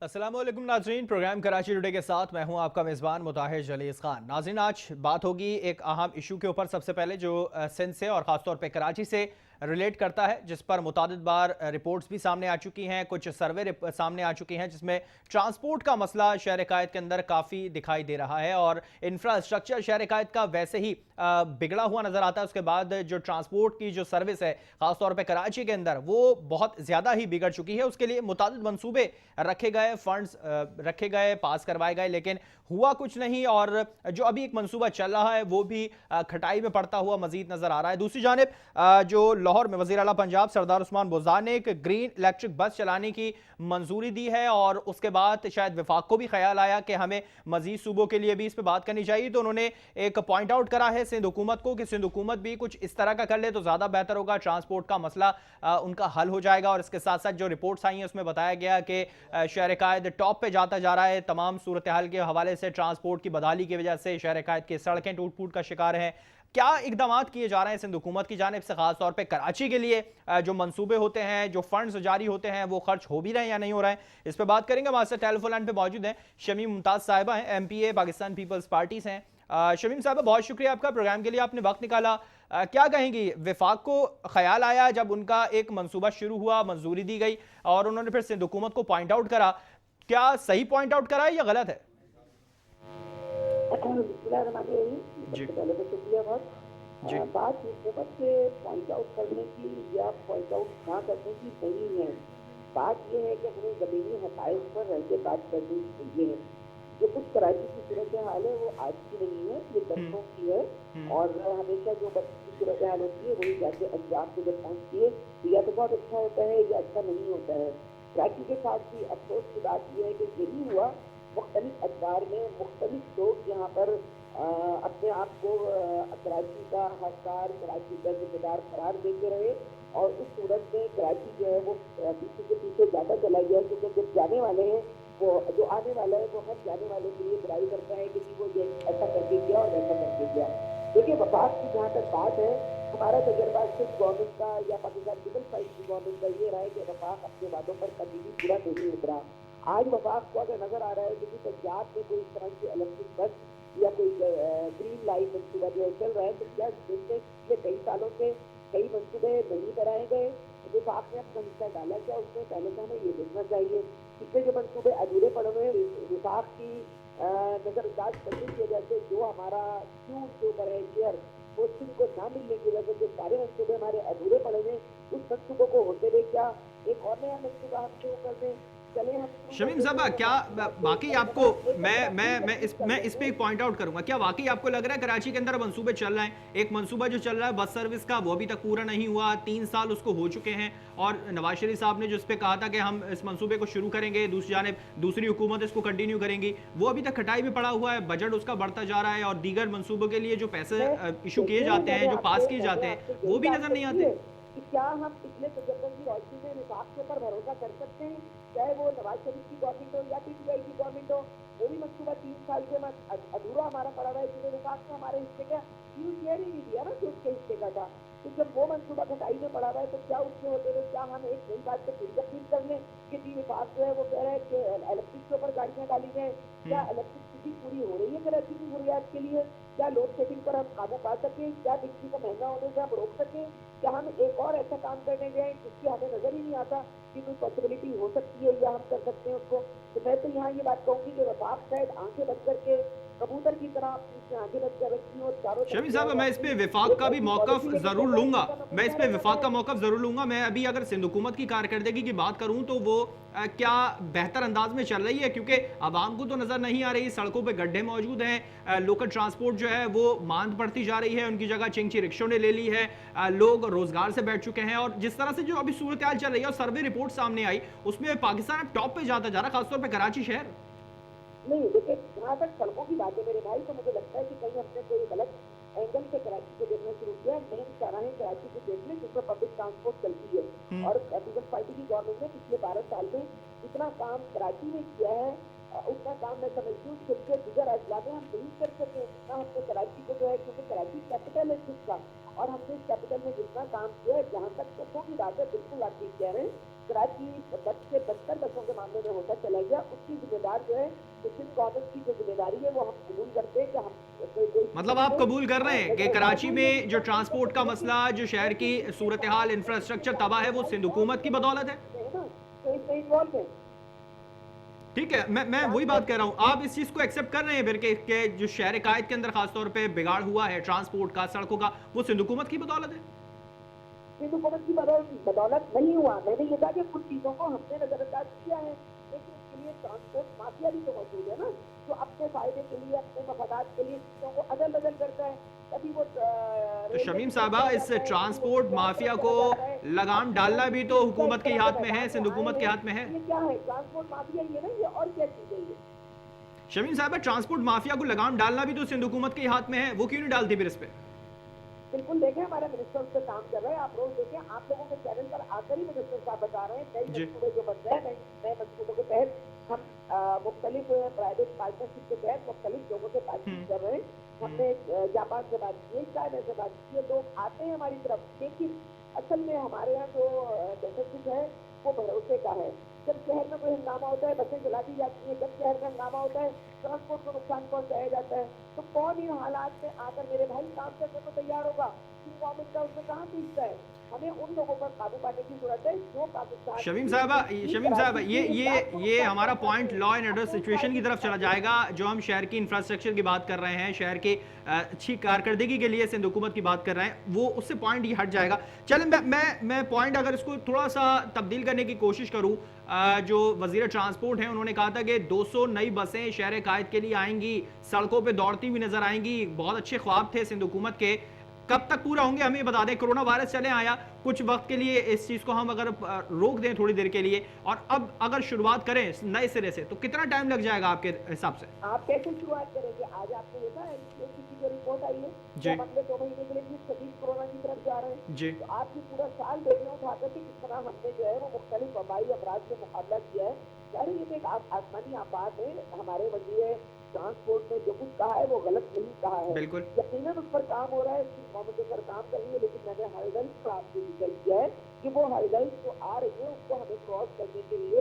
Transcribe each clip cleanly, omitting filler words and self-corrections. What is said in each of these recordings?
अस्सलाम वालेकुम नाजरीन, प्रोग्राम कराची टुडे के साथ मैं हूं आपका मेज़बान मुताहिर जलीस खान। नाजरीन, आज बात होगी एक अहम इशू के ऊपर। सबसे पहले जो सिंध से और ख़ासतौर पे कराची से रिलेट करता है, जिस पर मुतादिद बार रिपोर्ट्स भी सामने आ चुकी हैं, कुछ सर्वे सामने आ चुकी हैं, जिसमें ट्रांसपोर्ट का मसला शहर कायद के अंदर काफ़ी दिखाई दे रहा है और इंफ्रास्ट्रक्चर शहर कायद का वैसे ही बिगड़ा हुआ नज़र आता है। उसके बाद जो ट्रांसपोर्ट की जो सर्विस है ख़ासतौर पर कराची के अंदर, वो बहुत ज़्यादा ही बिगड़ चुकी है। उसके लिए मुतादिद मनसूबे रखे गए, फंड्स रखे गए, पास करवाए गए, लेकिन हुआ कुछ नहीं। और जो अभी एक मंसूबा चल रहा है वो भी खटाई में पड़ता हुआ मजीद नजर आ रहा है। दूसरी जानिब जो लाहौर में वज़ीर आला पंजाब सरदार उस्मान बुज़दार ने एक ग्रीन इलेक्ट्रिक बस चलाने की मंजूरी दी है और उसके बाद शायद विफाक को भी ख्याल आया कि हमें मजीद सूबों के लिए भी इस पर बात करनी चाहिए, तो उन्होंने एक पॉइंट आउट करा है सिंध हुकूमत को कि सिंध हुकूमत भी कुछ इस तरह का कर ले तो ज़्यादा बेहतर होगा, ट्रांसपोर्ट का मसला उनका हल हो जाएगा। और इसके साथ साथ जो रिपोर्ट्स आई हैं उसमें बताया गया कि शहर कायद टॉप पे जाता जा रहा है। तमाम सूरत हाल के हवाले से ट्रांसपोर्ट की बदहाली की वजह से शहर कायद की सड़कें टूट फूट का शिकार हैं। क्या इकदाम किए जा रहे हैं सिंध हुकूमत की जानिब से, खासतौर पे कराची के लिए जो मंसूबे होते हैं, जो फंड्स जारी होते हैं, वो खर्च हो भी रहे हैं या नहीं हो रहे हैं? इस पर बात करेंगे। हमारे साथ टेलीफोन लाइन पे मौजूद हैं शमीम मुमताज साहिबा हैं, MPA पाकिस्तान पीपल्स पार्टी से हैं। शमीम साहबा, बहुत शुक्रिया आपका, प्रोग्राम के लिए आपने वक्त निकाला। क्या कहेंगी, विफाक को ख्याल आया जब उनका एक मंसूबा शुरू हुआ, मंजूरी दी गई और उन्होंने फिर सिंध हुकूमत को पॉइंट आउट करा, क्या सही पॉइंट आउट करा है या गलत है? जी पहले तो शुक्रिया बहुत। जी बात हुकूमत से पॉइंट आउट करने की या पॉइंट आउट ना करने की नहीं है। बात यह है कि हमें जमीनी हकायक पर रह के बात करनी चाहिए। जो कुछ कराची की सूरत हाल है वो आज की नहीं है, ये दर्शकों की है। हम्म और हमेशा जो बच्ची की सूरत हाल होती है वही जाके अंजाम पे जब पहुँचती है तो या तो बहुत अच्छा होता है या अच्छा नहीं होता है। कराची के साथ भी अफसोस की बात यह है कि यही हुआ, मुख्तलिफ अखबार में मुख्तलिफ लोग यहाँ पर अपने आप को कराची का हकदार, कराची का जिम्मेदार करार देते रहे और उस सूरत में कराची जो है वो पीछे के पीछे ज़्यादा चला गया, क्योंकि जब जाने वाले हैं वो जो आने वाला है वो हर जाने वाले के लिए बुराई करता है कि वो ये ऐसा करके गया और ऐसा करके गया। देखिए, वफाक की जहाँ तक बात है, हमारा तजर्बा सिर्फ गवर्नमेंट का या पाकिस्तान पीपल्स पार्टी की गवर्नमेंट का ये रहा है कि वफाक अपने वादों पर कभी भी पूरा नहीं उतरा। आज वफाक को अगर नजर आ रहा है कि पंजाब में कोई इस तरह की इलेक्ट्रिक बस या कोई ग्रीन लाइट मंसूबा जो है चल रहा है, तो क्या पिछले कई सालों से कई मंसूबे नहीं बनाए गए? विभाग ने अपना हिस्सा डाला क्या उसमें? पहले तो हमें ये देखना चाहिए। पिछले जो मंसूबे अधूरे पड़े हुए विभाग की नजरअंदाज करने की वजह से जो हमारा क्यू के ऊपर है शेयर, वो को ना मिलने की वजह से जो सारे मंसूबे हमारे अधूरे पड़े हुए, उस मंसूबों को होते हुए क्या एक और नया मंसूबा हम शुरू कर दें? चले हम शमीम साहबा, क्या वाकई आपको, मैं इस पे एक पॉइंट आउट करूंगा, क्या वाकई आपको लग रहा है कराची के अंदर मंसूबे चल रहे हैं? एक मंसूबा जो चल रहा है बस सर्विस का, वो अभी तक पूरा नहीं हुआ, 3 साल उसको हो चुके हैं और नवाज शरीफ साहब ने जो इस पे कहा था कि हम इस मंसूबे को शुरू करेंगे, दूसरी जानिब दूसरी हुकूमत इसको कंटिन्यू करेंगी, वो अभी तक खटाई में पड़ा हुआ है, बजट उसका बढ़ता जा रहा है और दीगर मंसूबों के लिए जो पैसे इशू किए जाते हैं, जो पास किए जाते हैं, वो भी नजर नहीं आते। कि क्या हम पिछले तजर्बे की रोशनी में विभाग के ऊपर भरोसा कर सकते हैं? चाहे वो नवाज शरीफ की गवर्नमेंट हो या PTI की गवर्नमेंट हो, वो भी मंसूबा 3 साल से अधूरा हमारा पड़ा हुआ है, जिसमें विभाग ने हमारे हिस्से का फ्यूज शेयर ही नहीं दिया ना जो उसके हिस्से का था। तो जब वो मंसूबा खटाई में पड़ा हुआ है तो क्या उसके होते हुए क्या हम एक नई बात पर फिर अपील कर लें कि जी विभाग जो है वो कह रहा है कि इलेक्ट्रिक के ऊपर गाड़ियां डाली जाए? क्या इलेक्ट्रिसिटी पूरी हो रही है कराची की जरूरियात के लिए? क्या लोड शेडिंग पर हम काबू पा सकें? क्या बिजली को महंगा होने से हम रोक सकें? क्या हम एक और ऐसा काम करने गए जिसकी हमें नजर ही नहीं आता कि कोई पॉसिबिलिटी हो सकती है या हम कर सकते हैं उसको? तो मैं तो यहाँ ये बात कहूँगी कि वफाक शायद आंखें बंद करके कबूतर की तरह अपनी आंखें बंद कर रखी हो चारों शमी साहब, मैं इस पे विफाक का भी मौकफ जरूर लूंगा, मैं इस पे विफाक का मौकफ जरूर लूंगा। मैं अभी अगर सिंध हुकूमत की कारकर्दगी की बात करूं तो वो क्या बेहतर अंदाज में चल रही है? क्योंकि आवाम को तो नजर नहीं आ रही, सड़कों पे गड्ढे मौजूद हैं, लोकल ट्रांसपोर्ट जो है वो मांद पड़ती जा रही है, उनकी जगह चिंची रिक्शों ने ले ली है, लोग रोजगार से बैठ चुके हैं और जिस तरह से जो अभी सूरत हाल चल रही है और सर्वे रिपोर्ट सामने आई उसमें पाकिस्तान अब टॉप पे जाता जा रहा है, खासतौर पर कराची शहर। नहीं, देखिए, जहाँ तक सड़कों की बात है मेरे भाई, तो मुझे लगता है कि कहीं हमने कोई गलत एंगल से कराची को देखना शुरू किया है। मेन चौराहे कराची को देखने जिसमें पब्लिक ट्रांसपोर्ट चलती है और पीपल्स पार्टी की गवर्नमेंट ने पिछले 12 साल में जितना काम कराची में किया है उतना काम मैं समझती हूँ सिर्फ दीगर अजला में हम नहीं कर सके, जितना हमने कराची को जो है, क्योंकि कराची कैपिटल है जिसका, और हमने इस कैपिटल में जितना काम किया है, जहाँ तक बसों की बात है, बिल्कुल आप ठीक कह रहे हैं, कराची 10 से 72 बसों के मामले में होता चला गया। उसकी जिम्मेदार जो है सिंध गवर्नमेंट की जो जिम्मेदारी है वो हम कबूल करते हैं कि हम मतलब आप कबूल कर रहे हैं कि कराची में जो ट्रांसपोर्ट का मसला, जो शहर की सूरत हाल, इंफ्रास्ट्रक्चर तबाह है, वो सिंध हुकूमत की बदौलत है। तो इसमें इन्वॉल्व है। ठीक है, मैं वही बात कर रहा हूँ। आप इस चीज को एक्सेप्ट कर रहे हैं फिर के जो शहर कायद के अंदर खासतौर पे बिगाड़ हुआ है ट्रांसपोर्ट का, सड़कों का, वो सिंध हुकूमत की बदौलत है। सिंध हुकूमत की बदौलत नहीं हुआ। मैंने ये कहा कि कुछ चीजों को हमने नजरअंदाज किया है, लेकिन इसके लिए ट्रांसपोर्ट माफिया भी तो मौजूद है ना, जो अपने फायदे के लिए, अपने मफादात के लिए चीजों को अदल बदल करता है। कभी वो तो शमीम साहबा, इस ट्रांसपोर्ट माफिया को लगाम डालना भी तो हुकूमत के हाथ में है, सिंध हुकूमत के हाथ में है। ये क्या है? ट्रांसपोर्ट माफिया ही है ना, ये और क्या चीज है ये? शमीम साहब, ट्रांसपोर्ट माफिया को लगाम डालना भी तो सिंध हुकूमत के हाथ में है, वो क्यों नहीं डालती फिर इस पे? बिल्कुल देखें, हमारा मिनिस्टर उस पर काम कर रहे हैं। आप रोज देखें, आप लोगों के चैनल पर आकर ही मिनिस्टर साहब बता रहे हैं नए मंसूबे जो बन रहे हैं, नए मंसूबों के तहत हम मुख्तलिफ प्राइवेट पार्टनरशिप के तहत मुख्तलिफ लोगों से बातचीत कर रहे हैं। हमने जापान से बात की है, चाइना से बात की है, लोग आते हैं हमारी तरफ। लेकिन असल में हमारे यहाँ जो डेफिसिट है वो भरोसे का है। जब शहर में कोई हंगामा होता है, बसें जला दी जाती हैं। जब शहर में हंगामा होता है, ट्रांसपोर्ट को नुकसान पहुंचाया जाता है। तो कौन इन हालात में आकर मेरे भाई काम करने को तैयार होगा? गवर्नमेंट का उसमें कहाँ पीछता है? हमें उन लोगों पर काबू पाने की जरूरत है जो पाकिस्तान। शमीम साहब, ये हमारा point law and order situation की तरफ चला जाएगा। जो हम शहर की इंफ्रास्ट्रक्चर की बात कर रहे हैं, शहर की अच्छी कारकर्दगी के लिए सिंध हुकूमत की बात कर रहे हैं, वो उससे पॉइंट ये हट जाएगा। चलें, मैं पॉइंट अगर इसको थोड़ा सा तब्दील करने की कोशिश करूँ, जो वजीर ट्रांसपोर्ट हैं उन्होंने कहा था कि 200 नई बसें शहर कायद के लिए आएंगी, सड़कों पे दौड़ती हुई नजर आएंगी। बहुत अच्छे ख्वाब थे सिंध हुकूमत के, कब तक पूरा होंगे हमें बता दें। कोरोना वायरस चले आया, कुछ वक्त के लिए इस चीज को हम अगर रोक दें थोड़ी देर के लिए, और अब अगर शुरुआत करें नए सिरे से, तो कितना टाइम लग जाएगा आपके हिसाब से? आप कैसे शुरुआत करेंगे? आज आपने देखा है की जो रिपोर्ट आई है कि हम अगले 2 महीने के लिए शदीद कोरोना की तरफ जा रहे हैं जी। तो आप ये पूरा साल देख रहे हो उठाकर कि किस तरह हमने जो है वो मुख्तलिफ वबाई अमराज से मुकाबला किया है। यार ये तो एक आसमानी आफात है। हमारे वजीर ट्रांसपोर्ट ने जो कुछ कहा है वो गलत नहीं कहा है, बिल्कुल यकीनन उस पर काम हो रहा है, गवर्नमेंट पर काम कर रही है। लेकिन मैंने हाईलाइट पर आपको डिटेल किया है कि वो हाईलाइट जो आ रही है उसको हमें क्रॉस करने के लिए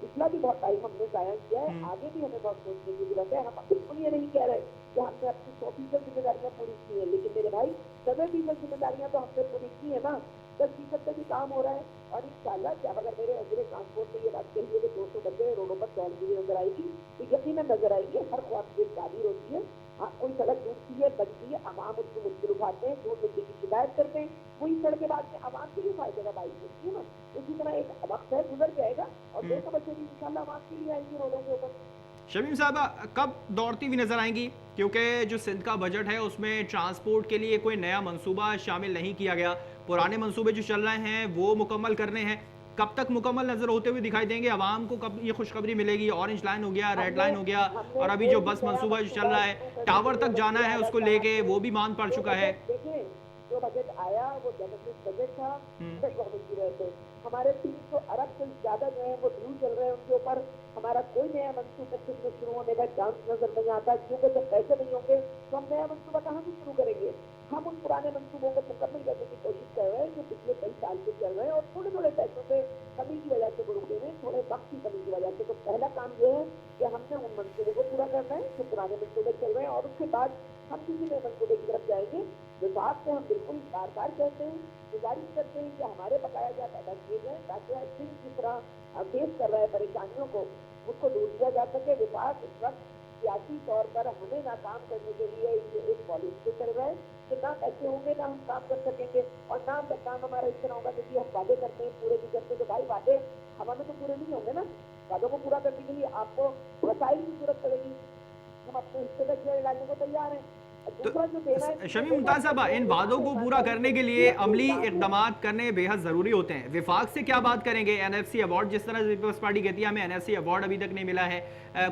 पिछला भी बहुत टाइम हमने जाया किया है, आगे भी हमें बहुत सोचने की जरूरत है। हम बिल्कुल ये नहीं कह रहे कि हमने अपनी 100% जिम्मेदारियां पूरी की है, लेकिन मेरे भाई 90% जिम्मेदारियां तो हमने पूरी की है ना। 10% पे भी काम हो रहा है। और इंशाल्लाह जब अगर मेरे वजीर ट्रांसपोर्ट से ये बात कही है कि 200 बच्चे रोडों पर दौड़ती हुई नजर आएगी, तो यकीनन नजर आएगी। हर ख्वाब की ताबीर होती है। हाँ, कोई सड़क टूटती है, बनती है, अवाम उसको मुश्किल उठाते हैं, दूर मिट्टी की शिकायत करते हैं, वही सड़क के बाद में अवाम के लिए फायदे का बाइक होती है ना। इसी तरह एक वक्त है, गुजर जाएगा और 200 बच्चे भी इंशाल्लाह अवाम के लिए आएंगे रोडों के ऊपर। शमीम साहबा, कब दौड़ती हुई नजर आएंगी? क्योंकि जो सिंध का बजट है उसमें ट्रांसपोर्ट के लिए कोई नया मंसूबा शामिल नहीं किया गया। पुराने मंसूबे जो चल रहे हैं वो मुकम्मल करने हैं। कब तक मुकम्मल नजर होते हुए दिखाई देंगे आवाम को? कब ये खुशखबरी मिलेगी? ऑरेंज लाइन हो गया, रेड लाइन हो गया, और अभी जो बस मंसूबा जो चल रहा है टावर तक जाना है उसको लेके, वो भी मांग पड़ चुका है। जो बजट आया वो डेफिसिट बजट था, हमारे 300 अरब से ज्यादा जो है वो ड्यू चल रहे हैं उनके ऊपर। हमारा कोई नया मंसूबा शुरू होने का चांस नजर नहीं आता, क्योंकि जब पैसे नहीं होंगे तो हम नया मंसूबा कहाँ से शुरू करेंगे? हम उन पुराने मंसूबों को मुकम्मल करने की कोशिश कर रहे हैं जो पिछले कई साल से चल रहे हैं, और थोड़े थोड़े पैसों से कमी की वजह से रुके हैं, थोड़े वक्त की कमी की वजह से। तो पहला काम ये है कि हमने उन मंसूबों को पूरा करना है जो पुराने मंसूबे चल रहे हैं, और उसके बाद हम किसी नए मंसूबे की तरफ जाएंगे। विभाग से हम बिल्कुल बार बार कहते हैं, गुजारिश करते हैं कि हमारे बकाया जात अदा किए जाए, ताकि सिंध जिस तरह फेस कर रहा है परेशानियों को, उसको दूर किया जा सके। विभाग इस वक्त सियासी तौर पर हमें नाकाम करने के लिए एक पॉलिसी पे चल रहा है कि ना पैसे होंगे ना हम काम कर सकेंगे, और ना काम हमारा इस तरह होगा क्योंकि हम वादे करते हैं पूरे भी करते हैं। तो भाई वादे हमारे तो पूरे नहीं होंगे ना। वादों को पूरा करने के लिए आपको वसाइल की जरूरत पड़ेगी। हम अपने हिस्से का शेयर डालने को तैयार हैं। तो शमीम मुमताज साहबा, इन वादों को पूरा करने के लिए अमली इकदाम करने बेहद ज़रूरी होते हैं। विफाक से क्या बात करेंगे? NFC अवार्ड, जिस तरह पीपल्स पार्टी कहती है हमें NFC अवार्ड अभी तक नहीं मिला है,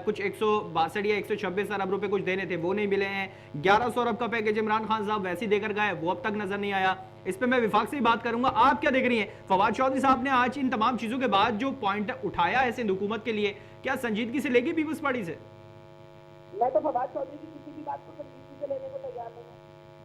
कुछ 162 या 126 अरब रुपए कुछ देने थे वो नहीं मिले हैं, 1100 अरब का पैकेज इमरान खान साहब वैसे ही देकर गए, वो अब तक नजर नहीं आया। इस पर मैं विफाक से ही बात करूंगा, आप क्या देख रही हैं? फवाद चौधरी साहब ने आज इन तमाम चीज़ों के बाद जो पॉइंट उठाया है सिंध हुकूमत के लिए, क्या संजीदगी से लेगी पीपल्स पार्टी से? मैं तो फवाद चौधरी की किसी भी बात को संजीदगी से लेने को तैयार नहीं हूँ।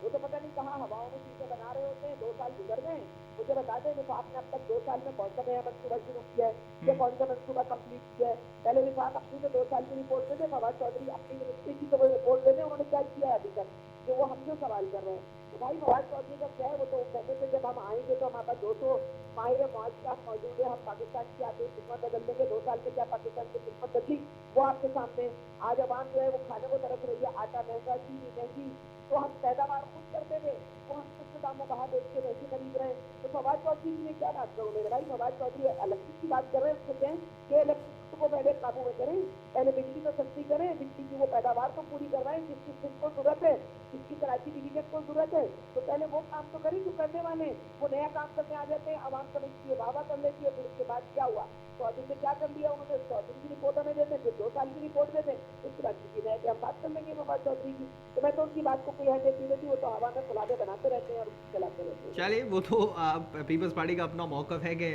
वो तो पता नहीं कहाँ हवाओं में चीजें बना रहे होते हैं। 2 साल गुजर गए, मुझे बता दें विफाक ने अब तक 2 साल में कौन सा नया मनसूबा शुरू किया है या कौन सा मनसूबा कंप्लीट किया है। पहले विफाक अपनी तो 2 साल की रिपोर्ट दे दे, फवाद चौधरी अपनी मिनिस्ट्री की तो वो रिपोर्ट दे दे, उन्होंने क्या किया है अभी तक, जो वो हमसे सवाल कर रहे हैं। तो भाई फवाद चौधरी का क्या है, वो तो कहते थे जब हम आएंगे तो हमारे पास 200 माहिर मुआवजा मौजूद है, हम पाकिस्तान की आगे किस्मत बदल देंगे। 2 साल में क्या पाकिस्तान की किस्मत बदली, वो आपके सामने। आज अवाम जो है वो खाने को तरस रही है, आटा महंगा, चीनी महंगी, तो हम पैदावार खुद करते थे, तो हम कुछ दामों बाहर बेच के वैसे खरीद रहे हैं। तो फवाद चौधरी जी ने क्या बात करो मेरे भाई, फवाद चौधरी इलेक्ट्रिक की बात कर रहे हैं, उसको कहें कि इलेक्ट्रिक को पहले काबू में करें, पहले बिजली तो सस्ती करें, बिजली की वो पैदावार तो पूरी कर रहे हैं जिसकी सिर्फ को जरूरत है, जिसकी कराची डिवीजन को जरूरत है, तो पहले वो काम तो करें जो करने वाले। वो नया काम करने आ जाते हैं, आवाम समझती है, वाह कर लेती है, फिर उसके बाद क्या हुआ, चौधरी ने क्या कर लिया, उन्होंने चौधरी की रिपोर्ट हमें देते, फिर 2 साल की रिपोर्ट देते, उसके बाद किसी नए हम बात कर लेंगे फवाद चौधरी की। तो मैं तो उनकी बात को कोई अहमियत नहीं देती, वो तो हवा में फुलादे बनाते रहते हैं और चलाते रहते हैं। चलिए, वो तो पीपल्स पार्टी का अपना मौक़िफ़ है कि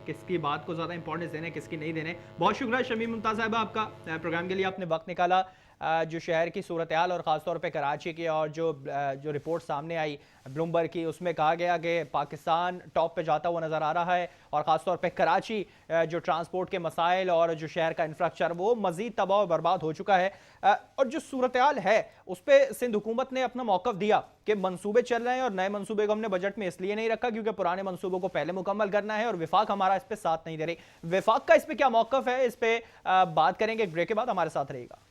किसकी बात को ज़्यादा इंपॉर्टेंस देने, किसकी नहीं देने। बहुत शुक्रिया शमीम मुमताज़ साहिबा आपका, प्रोग्राम के लिए आपने वक्त निकाला। जो शहर की सूरत हाल और ख़ास तौर पे कराची की और जो रिपोर्ट सामने आई ब्लूमबर्ग की, उसमें कहा गया कि पाकिस्तान टॉप पे जाता हुआ नज़र आ रहा है और ख़ास तौर पे कराची जो ट्रांसपोर्ट के मसाइल और जो शहर का इंफ्रास्ट्रक्चर वो मज़ीद तबाह और बर्बाद हो चुका है। और जो सूरत हाल है उस पर सिंध हुकूमत ने अपना मौक़िफ़ दिया कि मंसूबे चल रहे हैं और नए मंसूबे को हमने बजट में इसलिए नहीं रखा क्योंकि पुराने मंसूबों को पहले मुकम्मल करना है और विफाक हमारा इस पर साथ नहीं दे रही। विफाक का इस पर क्या मौक़िफ़ है, इस पर बात करेंगे एक ब्रेक के बाद, हमारे साथ रहेगा।